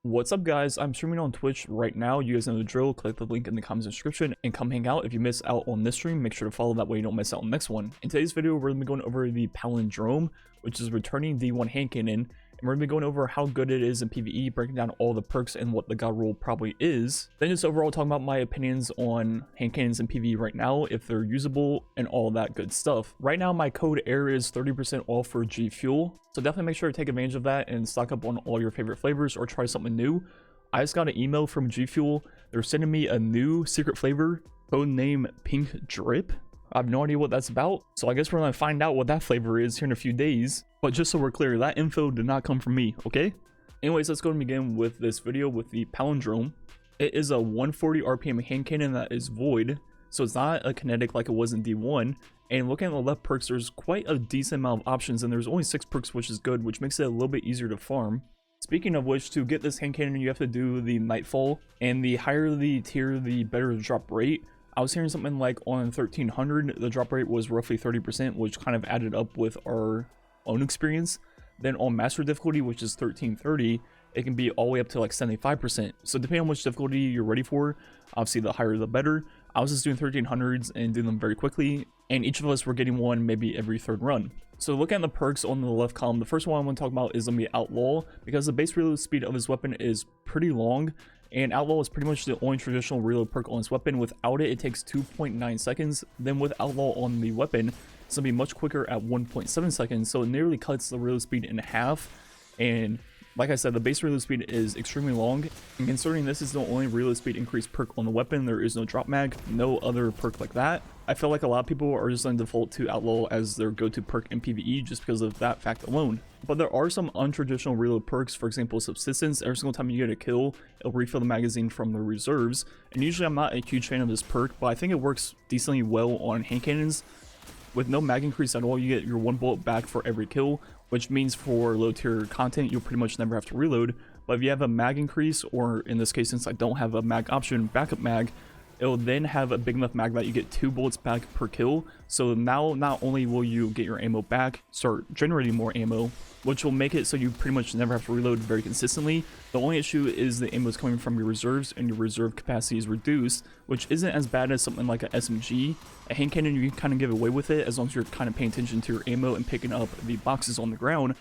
What's up, guys? I'm streaming on Twitch right now. You guys know the drill. Click the link in the comments description and come hang out. If you miss out on this stream, make sure to follow, that way you don't miss out on the next one. In today's video, we're going to be going over the Palindrome, which is returning the one hand cannon, and we're going to be going over how good it is in PvE, breaking down all the perks and what the god roll probably is. Then just overall talking about my opinions on hand cannons in PvE right now, if they're usable and all that good stuff. Right now, my code AIR is 30% off for G Fuel, so definitely make sure to take advantage of that and stock up on all your favorite flavors or try something new. I just got an email from G Fuel. They're sending me a new secret flavor, code name Pink Drip. I have no idea what that's about, so I guess we're gonna find out what that flavor is here in a few days. But just so we're clear, that info did not come from me, okay? Anyways, let's go and begin with this video with the Palindrome. It is a 140 RPM hand cannon that is void, so it's not a kinetic like it was in D1. And looking at the left perks, there's quite a decent amount of options, and there's only 6 perks, which is good, which makes it a little bit easier to farm. Speaking of which, to get this hand cannon, you have to do the Nightfall, and the higher the tier, the better the drop rate. I was hearing something like on 1300, the drop rate was roughly 30%, which kind of added up with our own experience. Then on master difficulty, which is 1330, it can be all the way up to like 75%. So depending on which difficulty you're ready for, obviously the higher the better. I was just doing 1300s and doing them very quickly, and each of us were getting one maybe every third run. So looking at the perks on the left column, the first one I want to talk about is going to be Outlaw, because the base reload speed of his weapon is pretty long, and Outlaw is pretty much the only traditional reload perk on his weapon. Without it, it takes 2.9 seconds. Then with Outlaw on the weapon, it's going to be much quicker at 1.7 seconds, so it nearly cuts the reload speed in half. And like I said, the base reload speed is extremely long, and considering this is the only reload speed increase perk on the weapon, there is no drop mag, no other perk like that. I feel like a lot of people are just on default to Outlaw as their go-to perk in PvE just because of that fact alone. But there are some untraditional reload perks, for example Subsistence. Every single time you get a kill, it'll refill the magazine from the reserves, and usually I'm not a huge fan of this perk, but I think it works decently well on hand cannons. With no mag increase at all, you get your 1 bullet back for every kill, which means for low tier content, you'll pretty much never have to reload. But if you have a mag increase, or in this case, since I don't have a mag option, backup mag, it'll then have a big enough mag that you get 2 bullets back per kill. So now not only will you get your ammo back, start generating more ammo, which will make it so you pretty much never have to reload very consistently. The only issue is the ammo is coming from your reserves, and your reserve capacity is reduced, which isn't as bad as something like an SMG. A hand cannon, you can kind of get away with it as long as you're kind of paying attention to your ammo and picking up the boxes on the ground.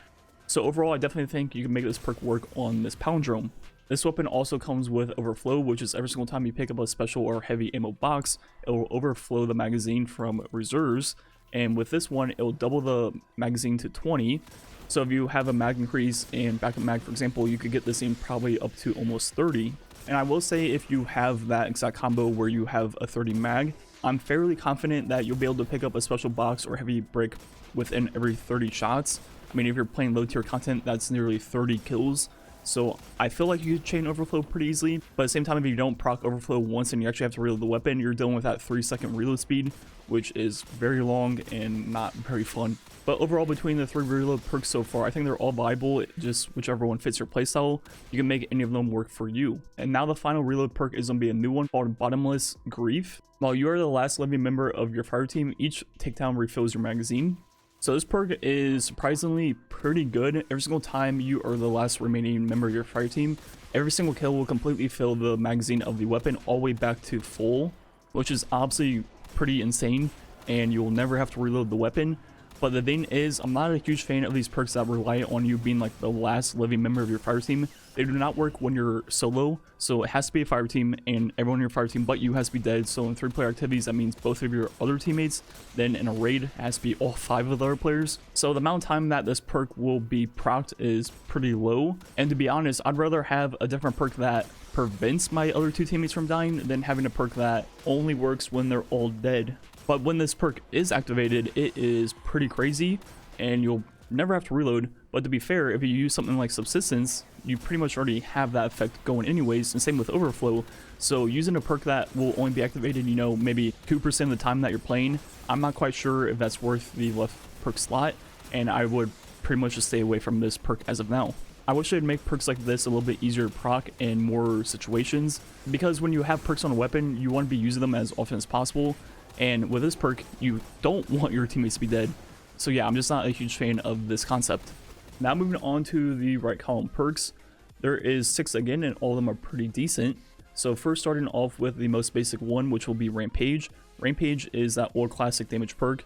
So overall, I definitely think you can make this perk work on this Palindrome. This weapon also comes with Overflow, which is every single time you pick up a special or heavy ammo box, it will overflow the magazine from reserves. And with this one, it'll double the magazine to 20. So if you have a mag increase and backup mag, for example, you could get this in probably up to almost 30. And I will say, if you have that exact combo where you have a 30 mag, I'm fairly confident that you'll be able to pick up a special box or heavy brick within every 30 shots. I mean, if you're playing low tier content, that's nearly 30 kills. So I feel like you could chain Overflow pretty easily, but at the same time, if you don't proc Overflow once and you actually have to reload the weapon, you're dealing with that 3-second reload speed, which is very long and not very fun. But overall, between the 3 reload perks so far, I think they're all viable. Just whichever one fits your playstyle, you can make any of them work for you. And now the final reload perk is going to be a new one called Bottomless Grief. While you are the last living member of your fire team, each takedown refills your magazine. So this perk is surprisingly pretty good. Every single time you are the last remaining member of your fire team, every single kill will completely fill the magazine of the weapon all the way back to full, which is obviously pretty insane, and you'll never have to reload the weapon. But the thing is, I'm not a huge fan of these perks that rely on you being like the last living member of your fire team. They do not work when you're solo, so it has to be a fire team, and everyone in your fire team but you has to be dead. So in 3-player activities, that means both of your other teammates. Then in a raid, it has to be all 5 of the other players. So the amount of time that this perk will be procced is pretty low. And to be honest, I'd rather have a different perk that prevents my other 2 teammates from dying than having a perk that only works when they're all dead. But when this perk is activated, it is pretty crazy, and you'll never have to reload. But to be fair, if you use something like Subsistence, you pretty much already have that effect going anyways, and same with Overflow. So using a perk that will only be activated, you know, maybe 2% of the time that you're playing, I'm not quite sure if that's worth the left perk slot, and I would pretty much just stay away from this perk as of now. I wish they'd make perks like this a little bit easier to proc in more situations, because when you have perks on a weapon, you want to be using them as often as possible. And with this perk, you don't want your teammates to be dead. So yeah, I'm just not a huge fan of this concept. Now moving on to the right column perks. There is 6 again, and all of them are pretty decent. So first, starting off with the most basic one, which will be Rampage. Rampage is that old classic damage perk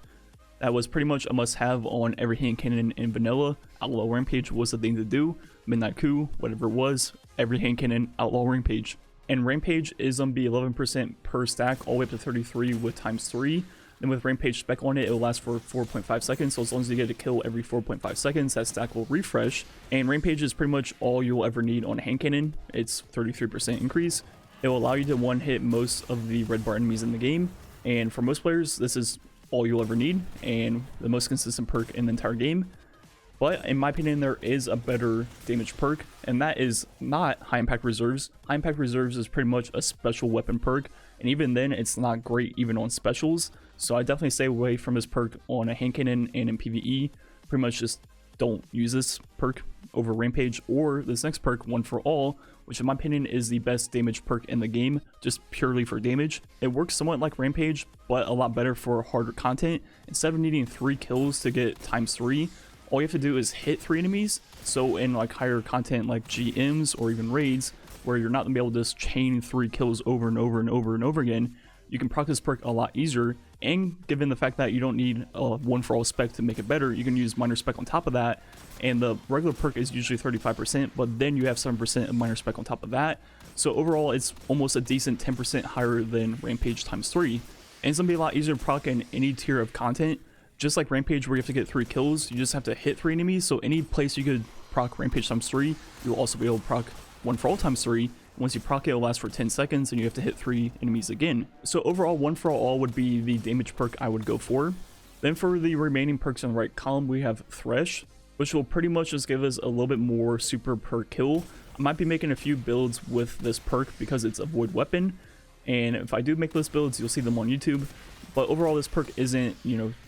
that was pretty much a must-have on every hand cannon in vanilla. Outlaw Rampage was the thing to do. Midnight Coup, whatever it was, every hand cannon, Outlaw Rampage. And Rampage is on be 11% per stack, all the way up to 33 with ×3. Then with Rampage spec on it, it will last for 4.5 seconds. So as long as you get a kill every 4.5 seconds, that stack will refresh. And Rampage is pretty much all you'll ever need on a hand cannon. It's 33% increase. It will allow you to one-hit most of the red bar enemies in the game. And for most players, this is all you'll ever need and the most consistent perk in the entire game. But in my opinion, there is a better damage perk, and that is not High Impact Reserves. High Impact Reserves is pretty much a special weapon perk, and even then it's not great even on specials. So I definitely stay away from this perk on a hand cannon and in PvE. Pretty much just don't use this perk over Rampage or this next perk, One for All, which in my opinion is the best damage perk in the game, just purely for damage. It works somewhat like Rampage, but a lot better for harder content. Instead of needing 3 kills to get ×3, all you have to do is hit 3 enemies. So in like higher content like GMs or even raids, where you're not gonna be able to just chain 3 kills over and over and over and over again, you can proc this perk a lot easier. And given the fact that you don't need a One for All spec to make it better, you can use minor spec on top of that. And the regular perk is usually 35%, but then you have 7% of minor spec on top of that. So overall, it's almost a decent 10% higher than Rampage ×3. And it's gonna be a lot easier to proc in any tier of content. Just like Rampage, where you have to get 3 kills, you just have to hit 3 enemies. So any place you could proc Rampage ×3, you'll also be able to proc One for All ×3. Once you proc it, it'll last for 10 seconds, and you have to hit 3 enemies again. So overall, One for All would be the damage perk I would go for. Then for the remaining perks in the right column, we have Thresh, which will pretty much just give us a little bit more super per kill. I might be making a few builds with this perk because it's a void weapon, and if I do make those builds, you'll see them on YouTube. But overall, this perk isn't,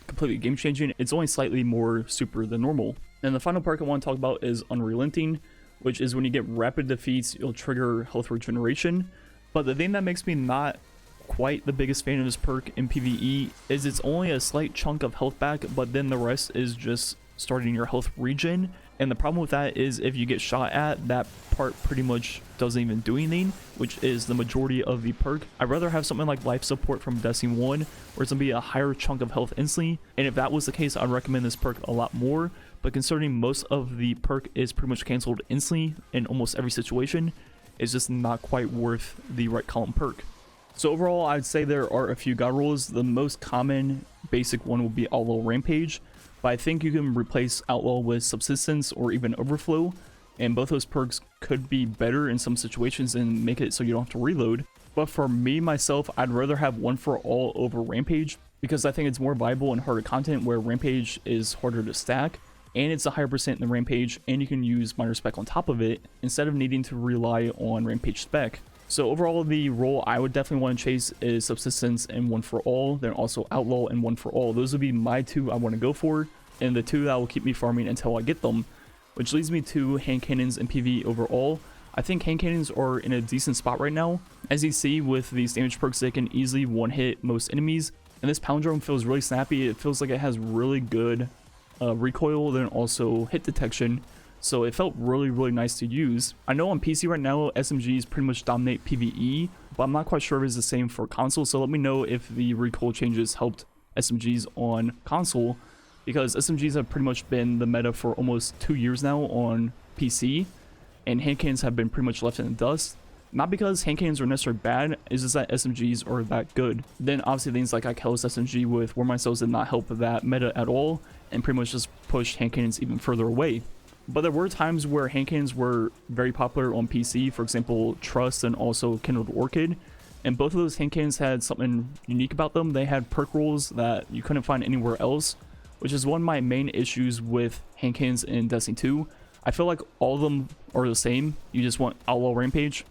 completely game changing. It's only slightly more super than normal. And the final perk I want to talk about is Unrelenting, which is when you get rapid defeats, you'll trigger health regeneration. But the thing that makes me not quite the biggest fan of this perk in PvE is it's only a slight chunk of health back, but then the rest is just starting your health regen. And the problem with that is if you get shot at, that part pretty much doesn't even do anything, which is the majority of the perk. I'd rather have something like life support from Destiny 1, where it's gonna be a higher chunk of health instantly. And if that was the case, I'd recommend this perk a lot more. But considering most of the perk is pretty much cancelled instantly in almost every situation, it's just not quite worth the right column perk. So overall, I'd say there are a few god rolls. The most common basic one will be Outlaw Rampage, but I think you can replace Outlaw with Subsistence or even Overflow, and both those perks could be better in some situations and make it so you don't have to reload. But for me, myself, I'd rather have One for All over Rampage, because I think it's more viable in harder content where Rampage is harder to stack, and it's a higher percent than Rampage, and you can use minor spec on top of it, instead of needing to rely on Rampage spec. So overall, the role I would definitely want to chase is Subsistence and One for All, then also Outlaw and One for All. Those would be my 2 I want to go for, and the 2 that will keep me farming until I get them. Which leads me to hand cannons and PvE overall. I think hand cannons are in a decent spot right now. As you see with these damage perks, they can easily one-hit most enemies, and this Palindrome feels really snappy. It feels like it has really good recoil, then also hit detection. So it felt really nice to use. I know on PC right now, SMGs pretty much dominate PvE, but I'm not quite sure if it's the same for console, so let me know if the recoil changes helped SMGs on console, because SMGs have pretty much been the meta for almost 2 years now on PC, and hand cannons have been pretty much left in the dust. Not because hand cannons are necessarily bad, it's just that SMGs are that good. Then obviously things like Ikellis SMG with War Mine Cells did not help that meta at all, and pretty much just pushed hand cannons even further away. But there were times where hand cannons were very popular on PC, for example, Trust and also Kindled Orchid. And both of those hand cannons had something unique about them. They had perk rolls that you couldn't find anywhere else, which is one of my main issues with hand cannons in Destiny 2. I feel like all of them are the same. You just want Outlaw Rampage,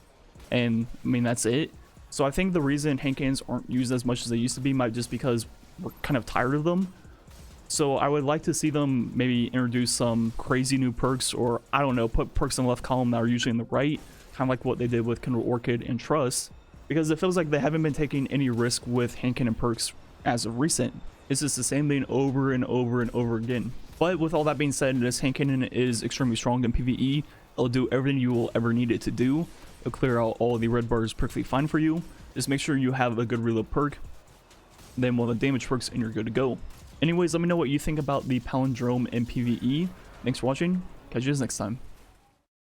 and I mean, that's it. So I think the reason hand cannons aren't used as much as they used to be might just because we're kind of tired of them. So I would like to see them maybe introduce some crazy new perks, or I don't know, put perks in the left column that are usually in the right, kind of like what they did with Kindle Orchid and Trust, because it feels like they haven't been taking any risk with hand cannon perks as of recent. It's just the same thing over and over and over again. But with all that being said, this hand cannon is extremely strong in PvE, It'll do everything you will ever need it to do. It'll clear out all the red bars perfectly fine for you. Just make sure you have a good reload perk. Then one of the damage perks and you're good to go. Anyways, let me know what you think about the Palindrome in PvE. Thanks for watching. Catch you guys next time.